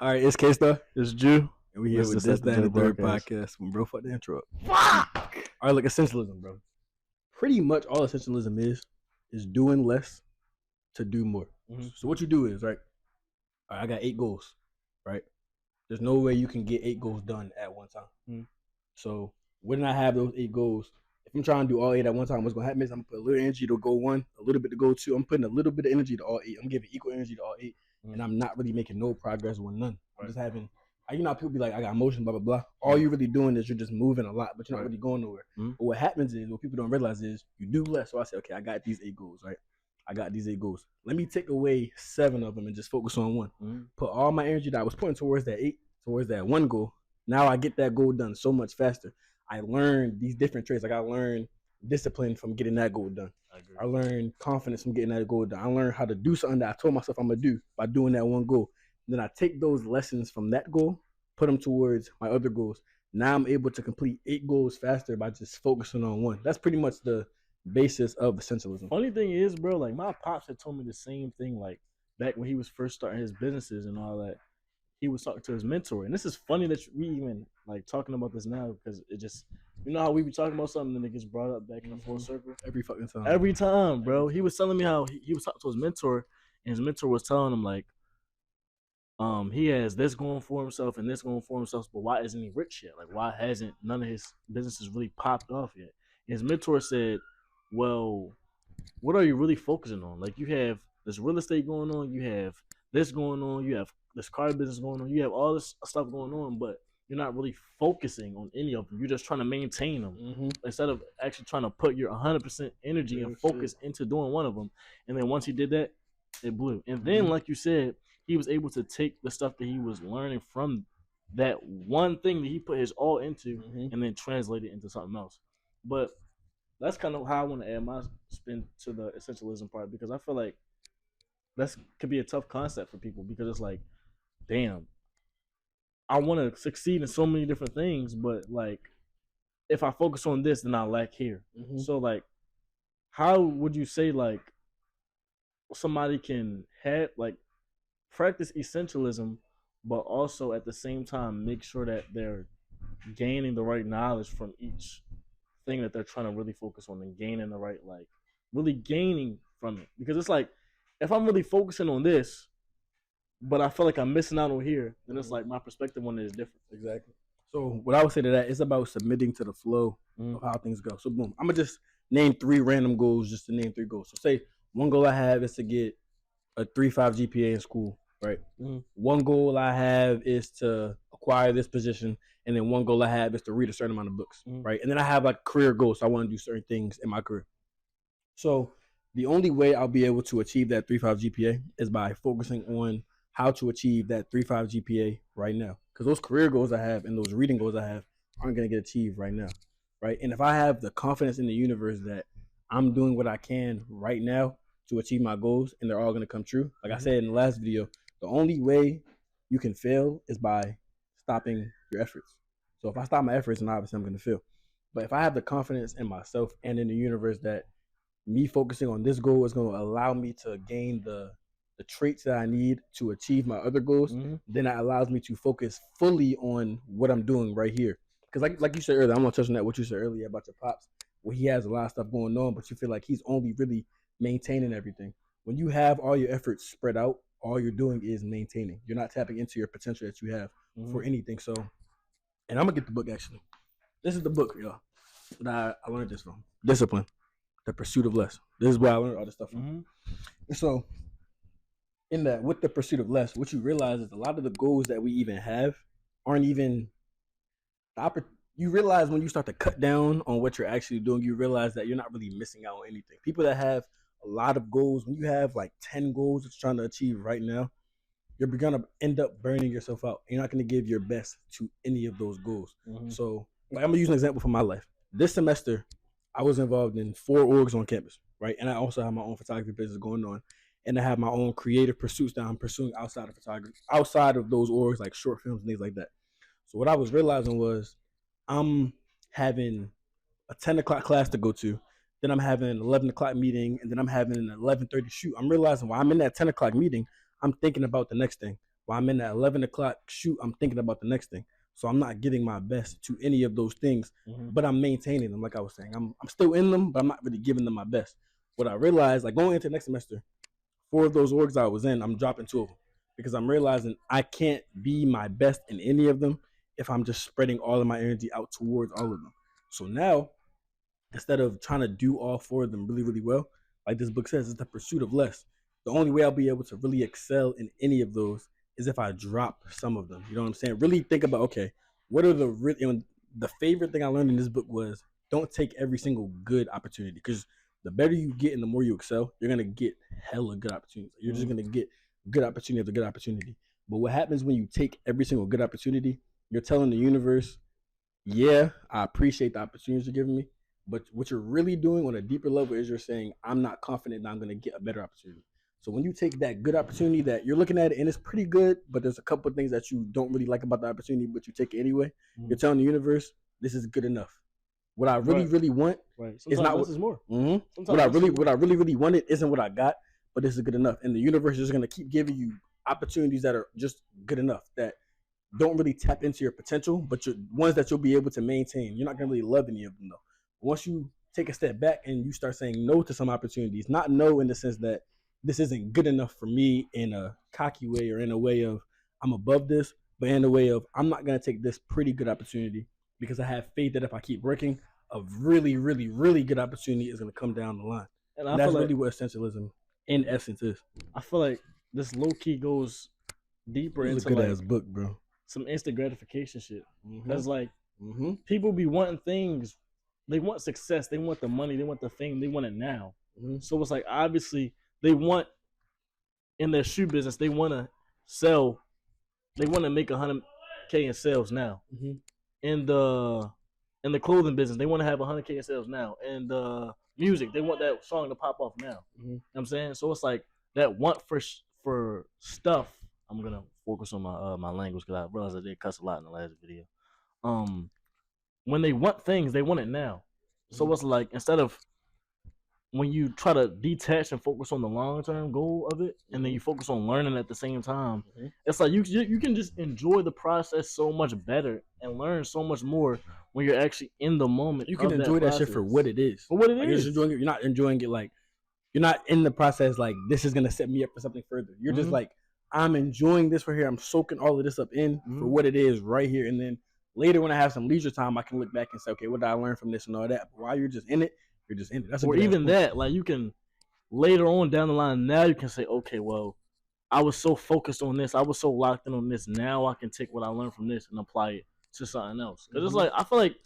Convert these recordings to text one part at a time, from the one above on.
All right, it's K-Star. It's Jew. And we here with this, that, and the third podcast. When bro, fuck the intro up. Fuck! All right, look, essentialism, bro. Pretty much all essentialism is doing less to do more. Mm-hmm. So what you do is, right, all right, I got 8 goals, right? There's no way you can get 8 goals done at one time. Mm-hmm. So when I have those 8 goals, if I'm trying to do all 8 at one time, what's going to happen is I'm going to put a little energy to goal 1, a little bit to goal 2. I'm putting a little bit of energy to all 8. I'm giving equal energy to all 8. Mm-hmm. And I'm not really making no progress with none. I'm just having, you know, people be like, I got motion, blah, blah, blah. All you're really doing is you're just moving a lot, but you're not really going nowhere. Mm-hmm. But what happens is, what people don't realize is you do less. So I say, okay, I got these 8 goals, right? I got these 8 goals. Let me take away 7 of them and just focus on 1. Mm-hmm. Put all my energy that I was putting towards that 8, towards that 1 goal. Now I get that goal done so much faster. I learned these different traits. Like I learned discipline from getting that goal done. I learned confidence from getting that goal done. I learned how to do something that I told myself I'm going to do by doing that 1 goal. Then I take those lessons from that goal, put them towards my other goals. Now I'm able to complete 8 goals faster by just focusing on 1. That's pretty much the basis of essentialism. Funny thing is, bro, like my pops had told me the same thing, like back when he was first starting his businesses and all that. He was talking to his mentor, and this is funny that we even like talking about this now because it just, you know how we be talking about something and it gets brought up back in a full circle every fucking time. Every time, bro. He was telling me how he was talking to his mentor, and his mentor was telling him like, he has this going for himself and this going for himself, but why isn't he rich yet? Like, why hasn't none of his businesses really popped off yet? And his mentor said, well, what are you really focusing on? Like, you have this real estate going on, you have this going on, you have this car business going on, you have all this stuff going on, but you're not really focusing on any of them. You're just trying to maintain them instead of actually trying to put your 100% energy and focus into doing one of them. And then once he did that, it blew. And then, like you said, he was able to take the stuff that he was learning from that one thing that he put his all into and then translate it into something else. But that's kind of how I want to add my spin to the essentialism part, because I feel like that could be a tough concept for people, because it's like, damn, I want to succeed in so many different things, but like if I focus on this, then I lack here. So like, how would you say like somebody can have like practice essentialism, but also at the same time make sure that they're gaining the right knowledge from each thing that they're trying to really focus on, and gaining the right, like really gaining from it? Because it's like, if I'm really focusing on this, but I feel like I'm missing out on here, then it's like my perspective on it is different. Exactly. So what I would say to that is about submitting to the flow of how things go. So boom, I'm gonna just name 3 random goals, just to name 3 goals. So say one goal I have is to get a 3.5 GPA in school, right? One goal I have is to acquire this position, and then one goal I have is to read a certain amount of books, right? And then I have like career goals. So I want to do certain things in my career. So the only way I'll be able to achieve that 3.5 GPA is by focusing on how to achieve that 3.5 GPA right now. Because those career goals I have and those reading goals I have aren't going to get achieved right now, right? And if I have the confidence in the universe that I'm doing what I can right now to achieve my goals and they're all going to come true, like I said in the last video, the only way you can fail is by stopping your efforts. So if I stop my efforts, then obviously I'm going to fail. But if I have the confidence in myself and in the universe that me focusing on this goal is going to allow me to gain the traits that I need to achieve my other goals, then that allows me to focus fully on what I'm doing right here. Because like you said earlier, I'm going to touch on that, what you said earlier about your pops, where he has a lot of stuff going on, but you feel like he's only really maintaining everything. When you have all your efforts spread out, all you're doing is maintaining. You're not tapping into your potential that you have for anything. So, and I'm going to get the book actually. This is the book, y'all, that I learned this from. Discipline, The Pursuit of Less. This is where I learned all this stuff from. And so, in that, with the pursuit of less, what you realize is a lot of the goals that we even have aren't even you realize when you start to cut down on what you're actually doing, you realize that you're not really missing out on anything. People that have a lot of goals, when you have like 10 goals that you're trying to achieve right now, you're going to end up burning yourself out. You're not going to give your best to any of those goals. So like, I'm going to use an example from my life. This semester, I was involved in 4 orgs on campus, right? And I also have my own photography business going on. And I have my own creative pursuits that I'm pursuing outside of photography, outside of those orgs, like short films and things like that. So what I was realizing was I'm having a 10 o'clock class to go to. Then I'm having an 11 o'clock meeting, and then I'm having an 11:30 shoot. I'm realizing while I'm in that 10 o'clock meeting, I'm thinking about the next thing. While I'm in that 11 o'clock shoot, I'm thinking about the next thing. So I'm not giving my best to any of those things, but I'm maintaining them. Like I was saying, I'm still in them, but I'm not really giving them my best. What I realized, like going into next semester, 4 of those orgs I was in, I'm dropping 2 of them because I'm realizing I can't be my best in any of them if I'm just spreading all of my energy out towards all of them. So now, instead of trying to do all 4 of them really, really well, like this book says, it's the pursuit of less. The only way I'll be able to really excel in any of those is if I drop some of them. You know what I'm saying? Really think about, okay, what are the really, you know, the favorite thing I learned in this book was don't take every single good opportunity, because the better you get and the more you excel, you're gonna get hella good opportunities. You're just gonna get good opportunity after good opportunity. But what happens when you take every single good opportunity? You're telling the universe, yeah, I appreciate the opportunities you're giving me, but what you're really doing on a deeper level is you're saying, I'm not confident that I'm going to get a better opportunity. So when you take that good opportunity that you're looking at it and it's pretty good, but there's a couple of things that you don't really like about the opportunity, but you take it anyway, you're telling the universe, this is good enough. What I really, really want is not what is more. What I really wanted isn't what I got, but this is good enough. And the universe is going to keep giving you opportunities that are just good enough, that don't really tap into your potential, but you're ones that you'll be able to maintain. You're not gonna really love any of them though. Once you take a step back and you start saying no to some opportunities, not no in the sense that this isn't good enough for me in a cocky way or in a way of I'm above this, but in a way of I'm not gonna take this pretty good opportunity because I have faith that if I keep working, a really, really, really good opportunity is gonna come down the line. And that's really what essentialism in essence is. I feel like this low key goes deeper into a good ass book, bro. Some instant gratification shit. Because like people be wanting things, they want success, they want the money, they want the fame, they want it now. So it's like obviously they want in their shoe business, they want to sell, they want to make 100K in sales now. In the clothing business, they want to have 100K in sales now. And the music, they want that song to pop off now. You know what I'm saying? So it's like that want for stuff. I'm gonna focus on my language because I realized I did cuss a lot in the last video. When they want things, they want it now. So it's like instead of when you try to detach and focus on the long term goal of it, and then you focus on learning at the same time, it's like you can just enjoy the process so much better and learn so much more when you're actually in the moment. You can enjoy that shit for what it is. For what it is. You're not enjoying it like you're not in the process like this is gonna set me up for something further. You're just like, I'm enjoying this right here. I'm soaking all of this up in for what it is right here. And then later when I have some leisure time, I can look back and say, okay, what did I learn from this and all that? But while you're just in it, you're just in it. That's or even that, like you can later on down the line, now you can say, okay, well, I was so focused on this. I was so locked in on this. Now I can take what I learned from this and apply it to something else. Because it's like, I feel like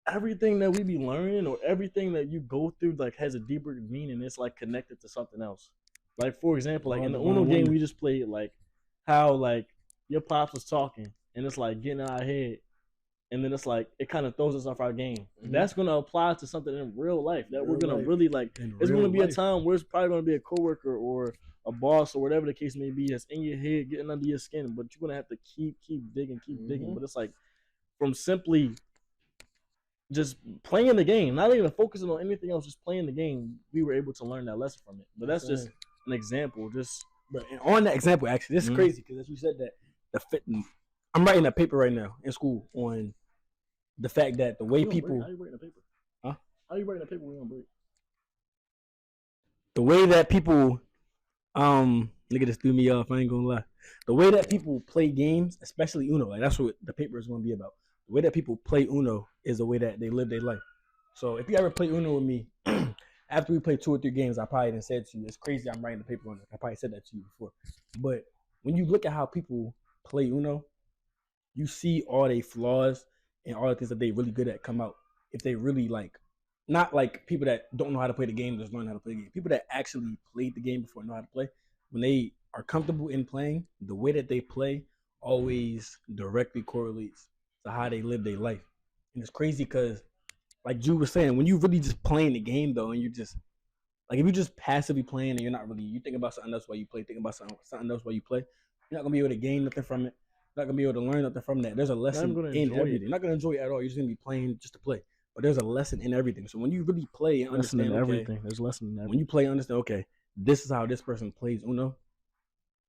everything that we be learning or everything that you go through like has a deeper meaning. It's like connected to something else. Like for example, like in the Uno game we just played, like how like your pops was talking and it's like getting in our head, and then it's like it kind of throws us off our game. That's gonna apply to something in real life that we're gonna really like. It's gonna be a time where it's probably gonna be a coworker or a boss or whatever the case may be that's in your head, getting under your skin. But you're gonna have to keep digging, digging. But it's like from simply just playing the game, not even focusing on anything else, just playing the game, we were able to learn that lesson from it. But that's just an example. Just but on that example, actually, this is crazy because as you said that I'm writing a paper right now in school on the fact that the way people. How you writing a paper? Huh? How you writing a paper when you on break? The way that people, look at this threw me off. I ain't gonna lie. The way that people play games, especially Uno, like that's what the paper is gonna be about. The way that people play Uno is the way that they live their life. So if you ever play Uno with me, after we play 2 or 3 games, I probably done said to you, it's crazy I'm writing the paper on it. I probably said that to you before. But when you look at how people play Uno, you see all their flaws and all the things that they really good at come out. If they really like, not like people that don't know how to play the game, just learn how to play the game. People that actually played the game before know how to play, when they are comfortable in playing, the way that they play always directly correlates to how they live their life. And it's crazy because, like Jude was saying, when you really just playing the game though, and you just like if you just passively playing and you're not really, you think about something else while you play, think about something else while you play, you're not gonna be able to gain nothing from it. You're not gonna be able to learn nothing from that. There's a lesson in everything. You're not gonna enjoy it at all. You're just gonna be playing just to play. But there's a lesson in everything. So when you really play and understand everything, there's a lesson in everything. When you play and understand, okay, this is how this person plays Uno.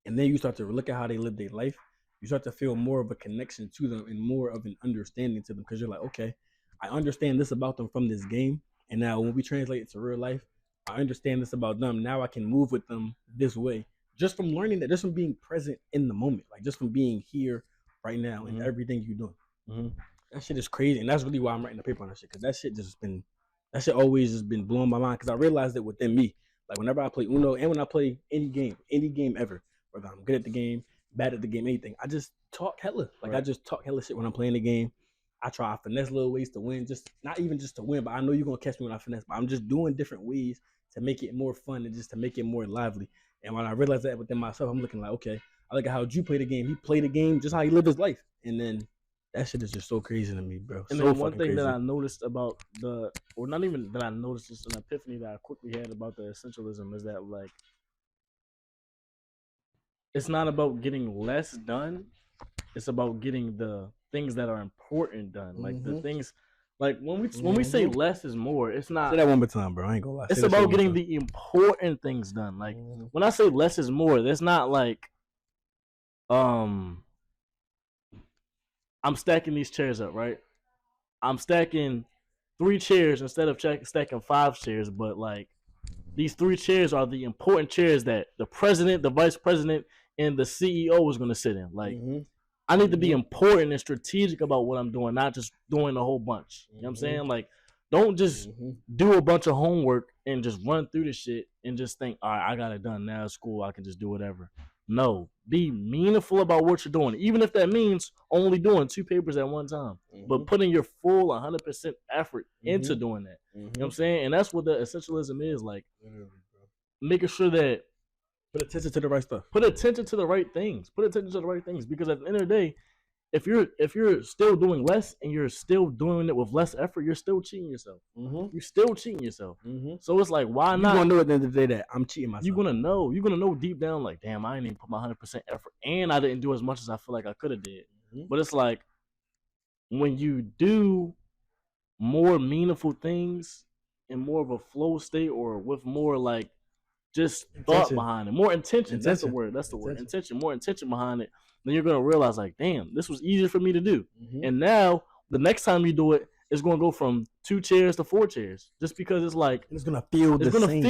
and then you start to look at how they live their life, you start to feel more of a connection to them and more of an understanding to them because you're like, okay, I understand this about them from this game, and now when we translate it to real life, I understand this about them. Now I can move with them this way just from learning that, just from being present in the moment, like just from being here right now in everything you're doing. That shit is crazy, and that's really why I'm writing the paper on that shit because that shit always just been blowing my mind because I realized it within me. Like whenever I play Uno and when I play any game ever, whether I'm good at the game, bad at the game, anything, I just talk hella. Like I just talk hella shit when I'm playing the game. I try finesse little ways to win, just not even just to win, but I know you're gonna catch me when I finesse. But I'm just doing different ways to make it more fun and just to make it more lively. And when I realized that within myself, I'm looking like, okay, I look at how Drew played the game. He played the game just how he lived his life, and then that shit is just so crazy to me, bro. And so then one thing crazy. that I noticed about or not even that I noticed, just an epiphany that I quickly had about the essentialism is that like it's not about getting less done. It's about getting the things that are important done. Like the things, like when we say less is more, it's not. Say that one more time, bro. I ain't gonna lie. It's about getting the important things done. Like when I say less is more, that's not like I'm stacking these chairs up, right? I'm stacking 3 chairs instead of stacking 5 chairs, but like these 3 chairs are the important chairs that the president, the vice president, and the CEO is going to sit in. Like, I need to be important and strategic about what I'm doing, not just doing a whole bunch. You know what I'm saying? Like, don't just do a bunch of homework and just run through the shit and just think, all right, I got it done. Now it's cool. I can just do whatever. No, be meaningful about what you're doing, even if that means only doing 2 papers at one time, but putting your full 100% effort into doing that. You know what I'm saying? And that's what the essentialism is, like making sure that put attention to the right stuff. Put attention to the right things. Put attention to the right things, because at the end of the day, if you're still doing less and you're still doing it with less effort, you're still cheating yourself. You're still cheating yourself. So it's like, why not? You're gonna know at the end of the day that I'm cheating myself. You're gonna know deep down, like, damn, I didn't even put my 100% effort, and I didn't do as much as I feel like I could have did. But it's like when you do more meaningful things in more of a flow state, or with more like just thought behind it, more intention. That's the word. Intention. More intention behind it. Then you're gonna realize, like, damn, this was easier for me to do. And now the next time you do it, it's gonna go from 2 chairs to 4 chairs, just because it's like it's gonna feel the same.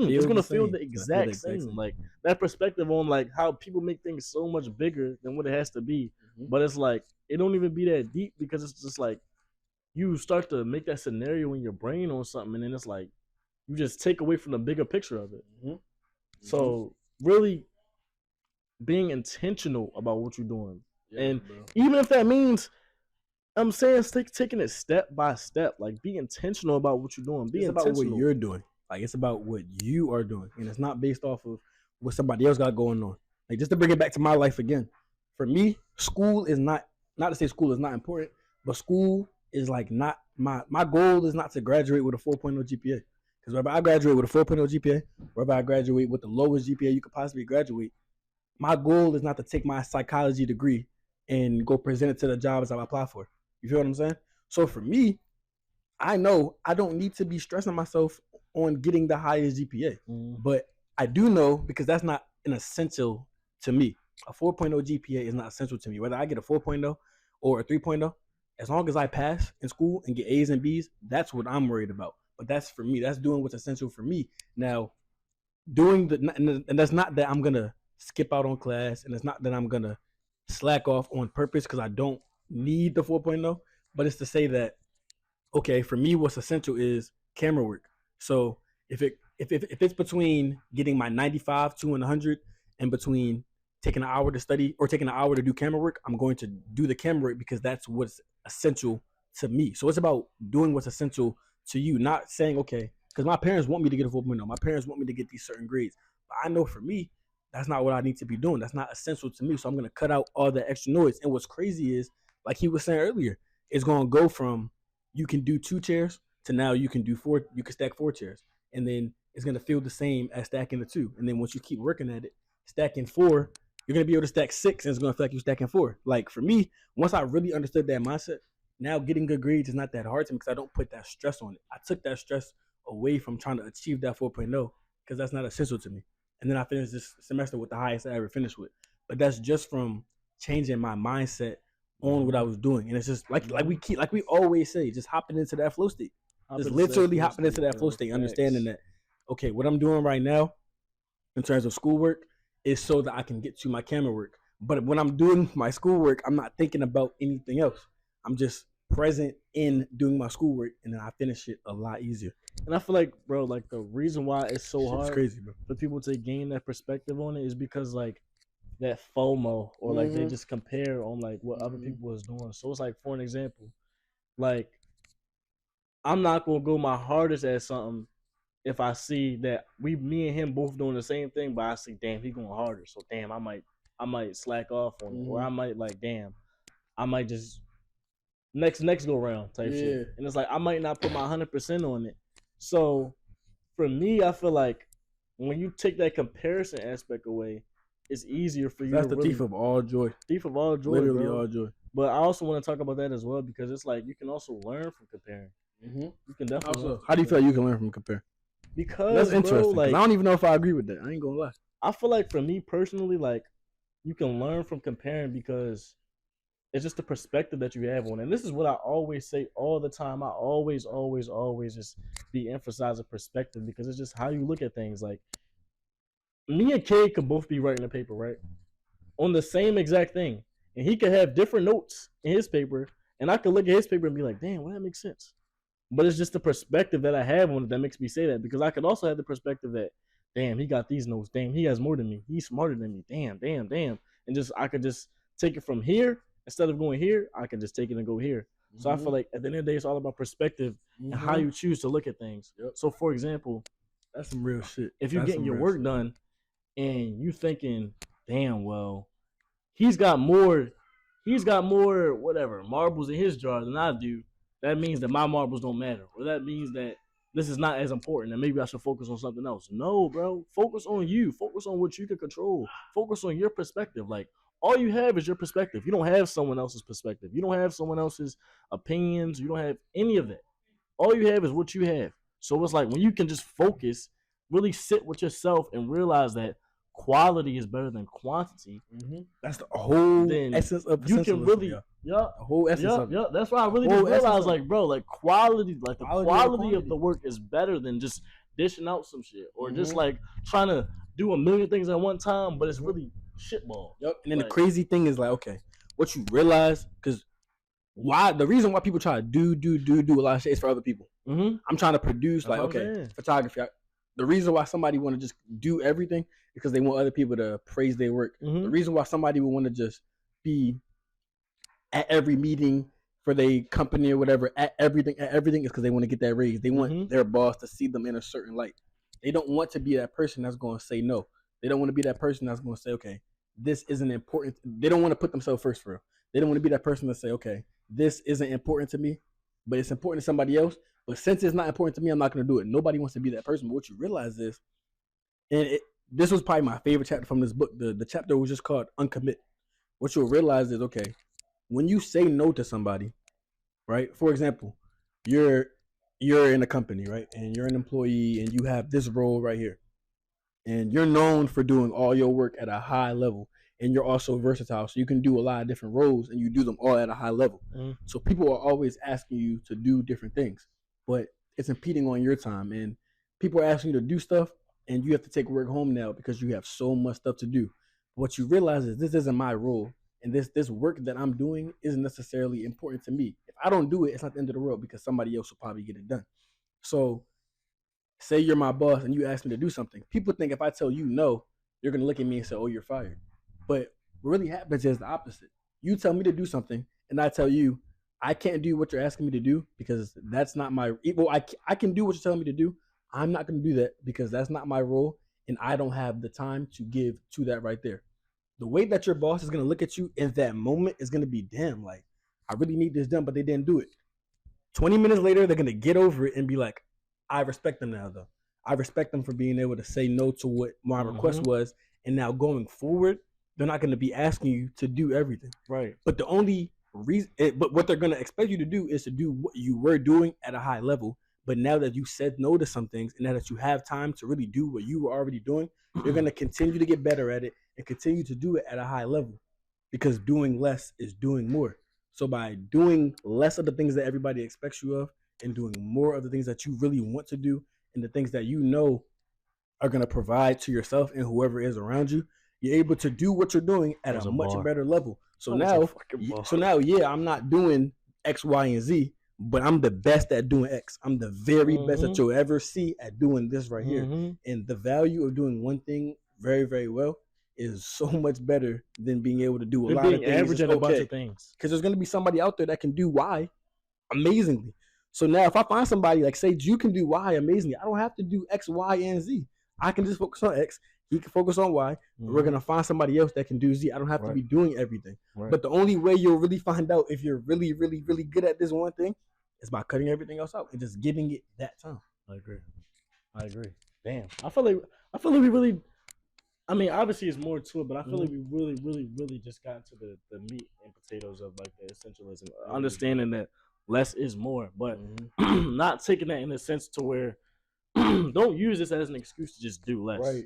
It's gonna feel the exact same. Like that perspective on like how people make things so much bigger than what it has to be. But it's like it don't even be that deep, because it's just like you start to make that scenario in your brain on something, and then it's like you just take away from the bigger picture of it. So really being intentional about what you're doing. And even if that means, I'm saying, taking it step by step, like be intentional about what you're doing. It's about what you're doing. Like it's about what you are doing. And it's not based off of what somebody else got going on. Like just to bring it back to my life again. For me, school is not to say school is not important, but school is like not my goal is not to graduate with a 4.0 GPA. Because whether I graduate with a 4.0 GPA, whether I graduate with the lowest GPA you could possibly graduate, my goal is not to take my psychology degree and go present it to the jobs I apply for. You feel what I'm saying? So for me, I know I don't need to be stressing myself on getting the highest GPA. But I do know, because that's not an essential to me. A 4.0 GPA is not essential to me. Whether I get a 4.0 or a 3.0, as long as I pass in school and get A's and B's, that's what I'm worried about. But that's for me. That's doing what's essential for me. Now, and that's not that I'm gonna skip out on class, and it's not that I'm gonna slack off on purpose because I don't need the 4.0. But it's to say that, okay, for me, what's essential is camera work. So if it's between getting my 95 to 100 and between taking an hour to study or taking an hour to do camera work, I'm going to do the camera work because that's what's essential to me. So it's about doing what's essential to you, not saying, okay, because my parents want me to get a 4.0. My parents want me to get these certain grades. But I know for me, that's not what I need to be doing. That's not essential to me. So I'm going to cut out all the extra noise. And what's crazy is, like he was saying earlier, it's going to go from you can do 2 chairs to now you can do 4. You can stack 4 chairs. And then it's going to feel the same as stacking the 2. And then once you keep working at it, stacking 4, you're going to be able to stack 6, and it's going to feel like you're stacking 4. Like for me, once I really understood that mindset, now getting good grades is not that hard to me because I don't put that stress on it. I took that stress away from trying to achieve that 4.0 because that's not essential to me. and then I finished this semester with the highest I ever finished with. But that's just from changing my mindset on what I was doing, and it's just like we always say, just hopping into that flow state, just literally hopping into that flow state, understanding that okay, what I'm doing right now in terms of schoolwork is so that I can get to my camera work. But when I'm doing my schoolwork, I'm not thinking about anything else. I'm just present in doing my schoolwork, and then I finish it a lot easier. And I feel like, bro, like the reason why it's so hard crazy, bro, for people to gain that perspective on it is because like that FOMO or like they just compare on like what other people is doing. So it's like, for an example, like I'm not gonna go my hardest at something if I see that me and him both doing the same thing, but I see, damn, he going harder. So damn, I might slack off on it, or I might like, damn, I might just next go round type shit. And it's like I might not put my 100% on it. So for me, I feel like when you take that comparison aspect away, it's easier for you. That's the really, thief of all joy. Thief of all joy, literally bro. all joy. But I also want to talk about that as well because it's like you can also learn from comparing. You can definitely. Also, how do you feel like you can learn from comparing? Because that's interesting. Bro, like, I don't even know if I agree with that. I ain't gonna lie. I feel like for me personally, like you can learn from comparing because it's just the perspective that you have on it. And this is what I always say all the time. I always just be emphasizing perspective because it's just how you look at things. Like me and Kay could both be writing a paper, right? On the same exact thing. And he could have different notes in his paper. And I could look at his paper and be like, damn, well, that makes sense. But it's just the perspective that I have on it that makes me say that. Because I could also have the perspective that, damn, he got these notes. Damn, he has more than me. He's smarter than me. Damn. And just I could just take it from here. Instead of going here, I can just take it and go here. So I feel like at the end of the day, it's all about perspective and how you choose to look at things. So for example, that's some real shit. If you're getting your work done and you thinking, damn, well, he's got more whatever marbles in his jar than I do, that means that my marbles don't matter. Or that means that this is not as important and maybe I should focus on something else. No, bro. Focus on you. Focus on what you can control. Focus on your perspective. Like, all you have is your perspective. You don't have someone else's perspective. You don't have someone else's opinions. You don't have any of that. All you have is what you have. So it's like when you can just focus, really sit with yourself and realize that quality is better than quantity. That's the whole essence of you can really, the whole essence of it. That's why I really just realized, like, bro, like quality, like the quality of the work is better than just dishing out some shit or just like trying to do a million things at one time, but it's really shitball. And then like, the crazy thing is like, okay, what you realize, because the reason why people try to do a lot of shit is for other people. I'm trying to produce, like, okay, photography. The reason why somebody want to just do everything is because they want other people to praise their work. The reason why somebody would want to just be at every meeting for their company or whatever, at everything is because they want to get that raise. They want their boss to see them in a certain light. They don't want to be that person that's going to say no. They don't want to be that person that's going to say, okay, this isn't important. They don't want to put themselves first for real. They don't want to be that person to say, okay, this isn't important to me, but it's important to somebody else. But since it's not important to me, I'm not going to do it. Nobody wants to be that person. But what you realize is, and this was probably my favorite chapter from this book. The chapter was just called Uncommit. What you'll realize is, okay, when you say no to somebody, right? For example, you're in a company, right? And you're an employee and you have this role right here. And you're known for doing all your work at a high level. And you're also versatile. So you can do a lot of different roles and you do them all at a high level. So people are always asking you to do different things. But it's impeding on your time. And people are asking you to do stuff and you have to take work home now because you have so much stuff to do. What you realize is this isn't my role. And this work that I'm doing isn't necessarily important to me. If I don't do it, it's not the end of the world because somebody else will probably get it done. So say you're my boss and you ask me to do something. People think if I tell you no, you're going to look at me and say, oh, you're fired. But what really happens is the opposite. You tell me to do something and I tell you, I can't do what you're asking me to do because that's not my, well, I can do what you're telling me to do. I'm not going to do that because that's not my role and I don't have the time to give to that right there. The way that your boss is going to look at you in that moment is going to be, damn, like, I really need this done, but they didn't do it. 20 minutes later, they're going to get over it and be like, I respect them now, though. I respect them for being able to say no to what my request was. And now going forward, they're not going to be asking you to do everything. Right. But the only reason, but what they're going to expect you to do is to do what you were doing at a high level, But now that you said no to some things, and now that you have time to really do what you were already doing, you're gonna continue to get better at it and continue to do it at a high level, because doing less is doing more. So by doing less of the things that everybody expects you of, and doing more of the things that you really want to do, and the things that you know are going to provide to yourself and whoever is around you, you're able to do what you're doing at a much better level. So now, yeah, I'm not doing X, Y, and Z, but I'm the best at doing X. I'm the very best that you'll ever see at doing this right here. And the value of doing one thing very, very well is so much better than being able to do a lot of things. Average at a bunch of things. Because there's going to be somebody out there that can do Y amazingly. So now if I find somebody like, say, you can do Y amazingly, I don't have to do X, Y, and Z. I can just focus on X. He can focus on Y. We're going to find somebody else that can do Z. I don't have to be doing everything. But the only way you'll really find out if you're really, really, really good at this one thing is by cutting everything else out and just giving it that time. I agree. Damn. I feel like we really, I mean, obviously it's more to it, but I feel like we really, really, really just got to the meat and potatoes of like the essentialism. Understanding that less is more, but not taking that in a sense to where don't use this as an excuse to just do less. Right.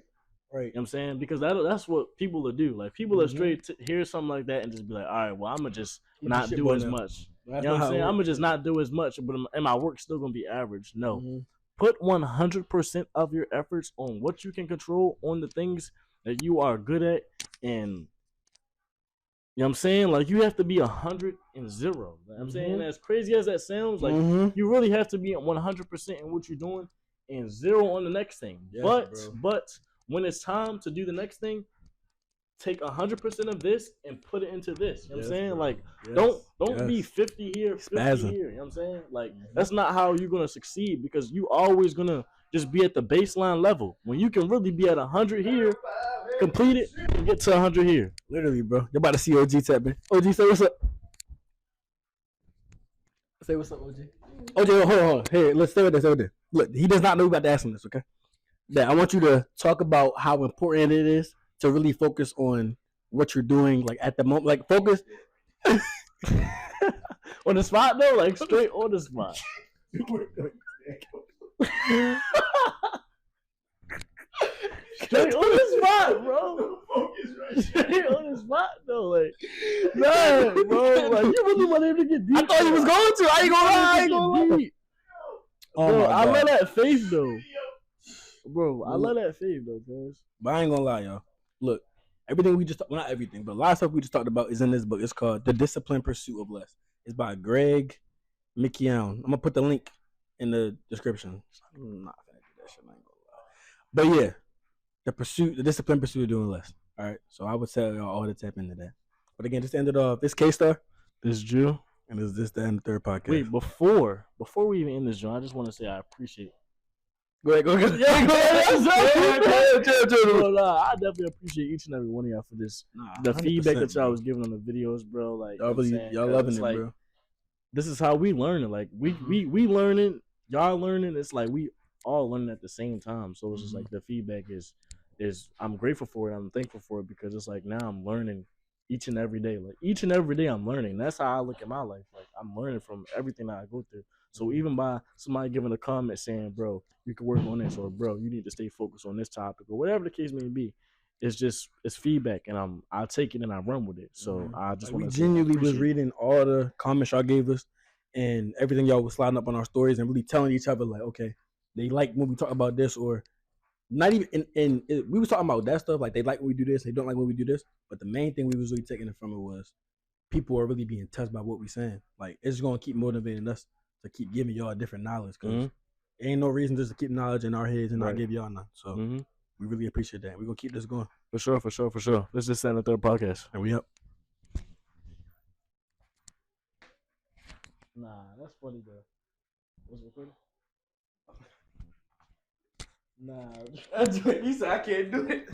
You know what I'm saying? Because that's what people will do. Like people are straight to hear something like that and just be like, all right, well, I'm going to just not do as much. You know what I'm saying? I'm going to just not do as much, but my work's still going to be average. No. Put 100% of your efforts on what you can control, on the things that you are good at, and you know what I'm saying? Like, you have to be 100 and 0. You know what I'm saying? As crazy as that sounds, like, you really have to be 100% in what you're doing and 0 on the next thing. Yes, but when it's time to do the next thing, take 100% of this and put it into this. You know what I'm saying? Bro. Like, don't be 50 here, 50 here. You know what I'm saying? Like, that's not how you're going to succeed, because you always going to just be at the baseline level. When you can really be at 100 here, complete it, and get to 100 here. Literally, bro. You're about to see OG tapping. OG, say what's up. Say what's up, OG. OG, hold on. Hey, let's stay with this. Look, he does not know about to ask him this, okay? That I want you to talk about how important it is to really focus on what you're doing, like at the moment. Like, focus on the spot, though? Like, straight on the spot. Straight on the spot, bro. Straight on the spot, though. Like, nah, bro. Like, you really want him to get deep. I thought he was going to. I ain't gonna lie. Bro, I love that faith, though. Bro, I love that faith, though, guys. But I ain't gonna lie, y'all. Look, everything we just not everything, but a lot of stuff we just talked about is in this book. It's called The Disciplined Pursuit of Less. It's by Greg McKeown. I'm gonna put the link in the description. I'm not gonna do that shit. I ain't gonna lie. But yeah, the disciplined pursuit of doing less. All right. So I would tell y'all all to tap into that. But again, just ended off. This K-Star. This Jew. And is this the end of the third podcast? Wait, before we even end this, John, I just want to say I appreciate. Go ahead. Yeah, go ahead. I definitely appreciate each and every one of y'all for this. The feedback that y'all was giving on the videos, bro. Like, y'all loving it, like, bro. This is how we learn it. Like, we learning, y'all learning. It's like we all learning at the same time. So it's just like the feedback is I'm grateful for it. I'm thankful for it, because it's like now I'm learning each and every day. Like, each and every day I'm learning. That's how I look at my life. Like, I'm learning from everything that I go through. So even by somebody giving a comment saying, bro, you can work on this, or bro, you need to stay focused on this topic, or whatever the case may be, it's feedback, and I take it and I run with it. So I just want to genuinely was reading all the comments y'all gave us and everything y'all was sliding up on our stories and really telling each other, like, okay, they like when we talk about this, or not even we was talking about that stuff, like they like when we do this, they don't like when we do this. But the main thing we was really taking it from it was people are really being touched by what we're saying. Like, it's gonna keep motivating us to keep giving y'all different knowledge, because ain't no reason just to keep knowledge in our heads and not give y'all none. So we really appreciate that. We're gonna keep this going. For sure. This is the third podcast. And we up. Nah, that's funny though. What's recording? Nah. He said I can't do it.